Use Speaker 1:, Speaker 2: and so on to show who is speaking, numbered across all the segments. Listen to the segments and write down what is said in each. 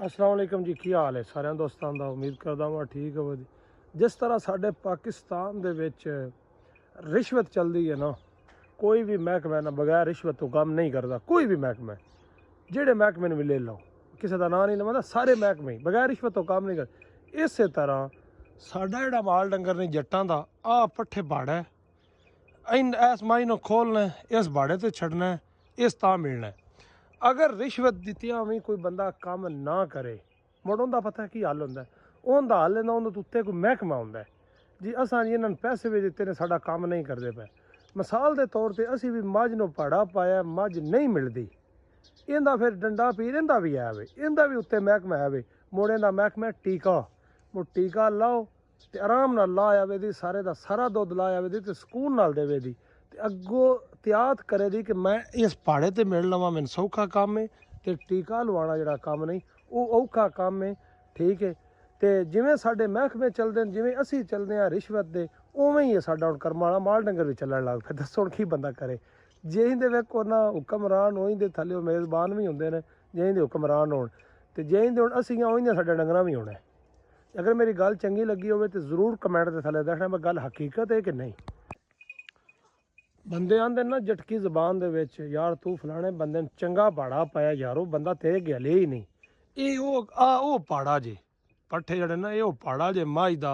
Speaker 1: अस्सलाम वालेकुम जी, की हाल है सारे दोस्तों का। उम्मीद करता मैं ठीक हो। जिस तरह साढ़े पाकिस्तान दे विच रिश्वत चलती है ना, कोई भी महकमा ना बगैर रिश्वत तो काम नहीं करता। कोई भी महकमा जेड़े महकमे भी ले लो, किसी का नाम नहीं लवांदा, सारे महकमे बगैर रिश्वत तो काम नहीं करते। इस तरह साडा जेड़ा माल डंगर नहीं जट्टां दा आ पट्ठे बाड़ा है, इन इस माई नूं खोलना है, इस बाड़े ते छड़ना है, इस तां मिलना है। अगर रिश्वत दित्तियां भी कोई बंदा काम ना करे, मुड़ उंदा पता की हल होंदा है। उंदा हल है ना, उंदे उत्ते कोई महकमा होंदा है जी। असां जी इन्हां पैसे भी दित्ते ने, साडा काम नहीं करदे पे। मिसाल के तौर पर असी भी मझ नूं भाड़ा पाया, मझ नहीं मिलती, इंदा फिर डंडा पीर इंदा भी है वे, इंदा भी उत्ते महकमा है वे। मुड़ इंदा महकमा टीका, मुड़ टीका लाओ ते आराम नाल लाया वे दी, सारे दा सारा दुध लाया वे दी ते सुकून नाल देवे दी, ते अग्गों त्यात करे दी कि मैं इस भाड़े ते मिल लवां, मैनूं सौखा काम है। ते टीका लवाना जिहड़ा काम नहीं, वो औखा काम है। ठीक है, ते जिवें साडे महकमे चलदे ने, जिवें असीं चलदे हां रिश्वत दे, उवें ही साडा हुण कर्मां वाला माल डंगर भी चलण लग पिया। दस्सो हुण की बंदा करे। जेहिंदे वेखो ना हुक्मरान होइंदे, थल्ले मेज़बान भी हुंदे ने, जेहिंदे हुक्मरान होण, ते जेहिंदे हुण असीं होइंदे साडे डंगरां भी होना है। अगर मेरी गल चंगी लगी हो तो जरूर कमेंट के थले दसना मैं गल हकीकत है कि नहीं। बंदे आंदे ना जटकी जबान दे विच, यार तू फलाने बंदे ने चंगा भाड़ा पाया, यारो बंदा तेरे गले ही नहीं। ये ओ भाड़ा जे पट्ठे जड़े ना, ये भाड़ा जे माई दा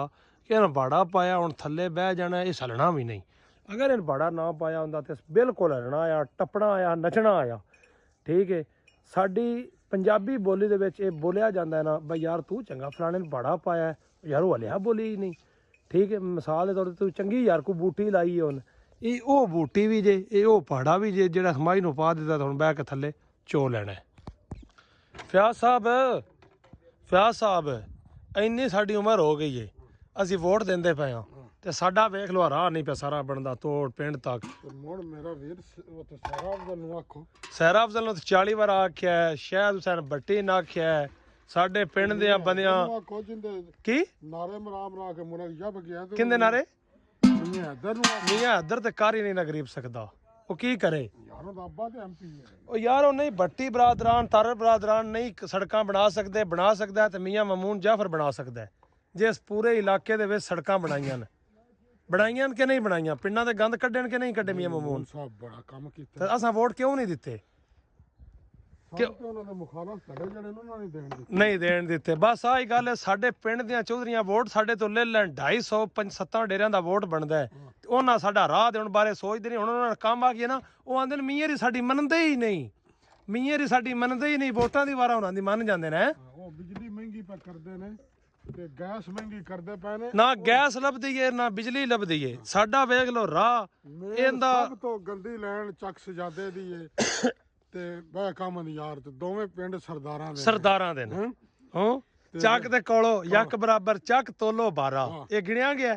Speaker 1: कि इन्हें भाड़ा पाया, हुण थल्ले बह जाना, ये सलना भी नहीं। अगर इन भाड़ा ना पाया होंदा तो बिल्कुल हलना आया, टप्पना आया, नचना आया। ठीक है, साडी पंजाबी बोली दे विच ये बोलिया जाता है ना, भाई यार तू चंगा फलाने ने भाड़ा पाया है, यार वो हलिया बोली ही नहीं। ठीक है, मिसाल के तौर पर तू चंगी यार को बूटी लाई है उन, ये ओ बूटी भी जे, ये ओ भाड़ा भी जे, जेड़ा समाई नूं पा दिता तो हुण बह के थल्ले चो लेना है। फयाज साहब इन्नी साडी उम्र हो गई है, असीं वोट देंदे पे हाँ, ते साडा वेख लो राह नहीं पे सारा बनदा तोड़ पिंड तक।
Speaker 2: मुड़ मेरा वीर सहरा अफजल नूं आखो,
Speaker 1: सहरा अफजल नूं 40 बार आख्या है, शायद हुसैन भट्टी ने आख्या है, साडे पिंड दे बंदियां की
Speaker 2: नारे मराम रा के मुड़ा जब गया तो
Speaker 1: किंदे नारे
Speaker 2: मियां
Speaker 1: इधर ते कार ही नहीं ना गरीब सकदा, वो की करे
Speaker 2: यारों दा अब्बा ते एमपी है।
Speaker 1: ओ यार वो नहीं भट्टी बरादरान तारर बरादरान नहीं सड़कां बना सकदा है, ते मियां ममून जाफर बना सकदा है। जिस पूरे इलाके दे विच सड़कां बनाईयां कि नहीं बनाईयां, पिंडां दे गंद कड्ढण कि नहीं कड्ढे मियां ममून
Speaker 2: साहब बड़ा काम कीता,
Speaker 1: ते असां वोट क्यों नहीं दित्ते? नहीं देण दिते। बस आई गल है, साडे पिंड दियां चौधरियां वोट साडे तो ले लैण, 250 7 डेरियां दा वोट बनदा है, उन्हां साडा राह देण बारे सोचदे नहीं। हुण उन्हां ने काम आ गया ना, वो आंदे ने मियां री साडी मनदे ही नहीं, मियां री साडी मनदे ही नहीं, वोटां दी वारा उन्हां दी मन जांदे ने।
Speaker 2: ओ बिजली महंगी पे करदे ने ते गैस महंगी करदे पे ने,
Speaker 1: ना गैस लभदी है ना बिजली लभदी है। साडा वेख लो राह एंदा
Speaker 2: सब तो गंदी लैंड चक सजादे दी है ते बह काम दी यार, ते दोवें पिंड सरदारां दे
Speaker 1: ने। हां ਚੱਕ ਦੇ ਕੋਲੋਂ ਯੱਕ ਬਰਾਬਰ ਚੱਕ ਤੋਲੋ 12 ਇਹ ਗਿਣਿਆ ਗਿਆ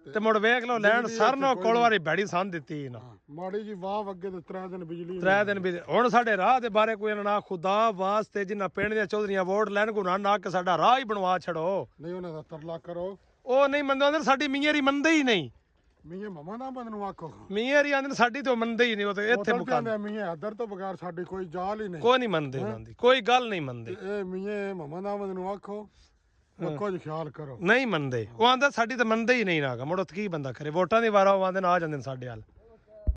Speaker 1: ਤੇ ਮੁੜ ਵੇਖ ਲਓ ਲੈਣ ਸਰਨੋਂ ਕੋਲ ਵਾਰੀ ਬੈੜੀ ਸੰਨ ਦਿੱਤੀ ਨਾ
Speaker 2: ਮਾੜੀ ਜੀ ਵਾਹ ਅੱਗੇ ਤੇ 3 ਦਿਨ ਬਿਜਲੀ
Speaker 1: 3 ਦਿਨ ਵੀ ਹੁਣ ਸਾਡੇ ਰਾਹ ਦੇ ਬਾਰੇ ਕੋਈ ਨਾ ਖੁਦਾ ਵਾਸਤੇ ਜਿੰਨਾ ਪਿੰਡ ਦੀਆਂ ਚੌਧਰੀਆਂ ਵੋਟ ਲੈਣ ਗੁਨਾ ਨਾ ਕਿ ਸਾਡਾ ਰਾਹ ਹੀ ਬਣਵਾ ਛੜੋ।
Speaker 2: ਨਹੀਂ ਉਹਨਾਂ ਦਾ ਤਰਲਾ ਕਰੋ,
Speaker 1: ਉਹ ਨਹੀਂ ਮੰਨਦੇ, ਸਾਡੀ ਮੀਆਂ ਰੀ ਮੰਨਦੇ ਹੀ ਨਹੀਂ।
Speaker 2: ਮੀਆਂ ਮਮਾ ਨਾ ਬੰਦ ਨੂੰ ਆਖੋ,
Speaker 1: ਮੀਆਂ ਰੀ ਆਂਦੇ ਸਾਡੀ ਤੋਂ ਮੰਨਦੇ ਹੀ ਨਹੀਂ, ਉਹ ਤੇ ਇੱਥੇ ਮੁਕਾਂਦੇ
Speaker 2: ਮੀਆਂ ਹਦਰ ਤੋਂ ਬਗੈਰ ਸਾਡੀ ਕੋਈ ਜਾਲ ਹੀ ਨਹੀਂ,
Speaker 1: ਕੋਈ ਨਹੀਂ ਮੰਨਦੇ, ਉਹਨਾਂ ਦੀ ਕੋਈ ਗੱਲ ਨਹੀਂ ਮੰਨਦੇ।
Speaker 2: ਇਹ ਮੀਆਂ ਮਮਾ ਨਾ ਬੰਦ ਨੂੰ ਆਖੋ ਕੁਝ ਖਿਆਲ ਕਰੋ,
Speaker 1: ਨਹੀਂ ਮੰਨਦੇ। ਉਹ ਆਂਦਾ ਸਾਡੀ ਤਾਂ ਮੰਨਦੇ ਹੀ ਨਹੀਂ ਨਾ, ਮੁੜ ਕੀ ਬੰਦਾ ਕਰੇ, ਵੋਟਾਂ ਦੀ ਵਾਰਾ ਉਹ ਆਂਦੇ ਨਾ ਆ ਜਾਂਦੇ ਨੇ ਸਾਡੇ ਹੱਲ।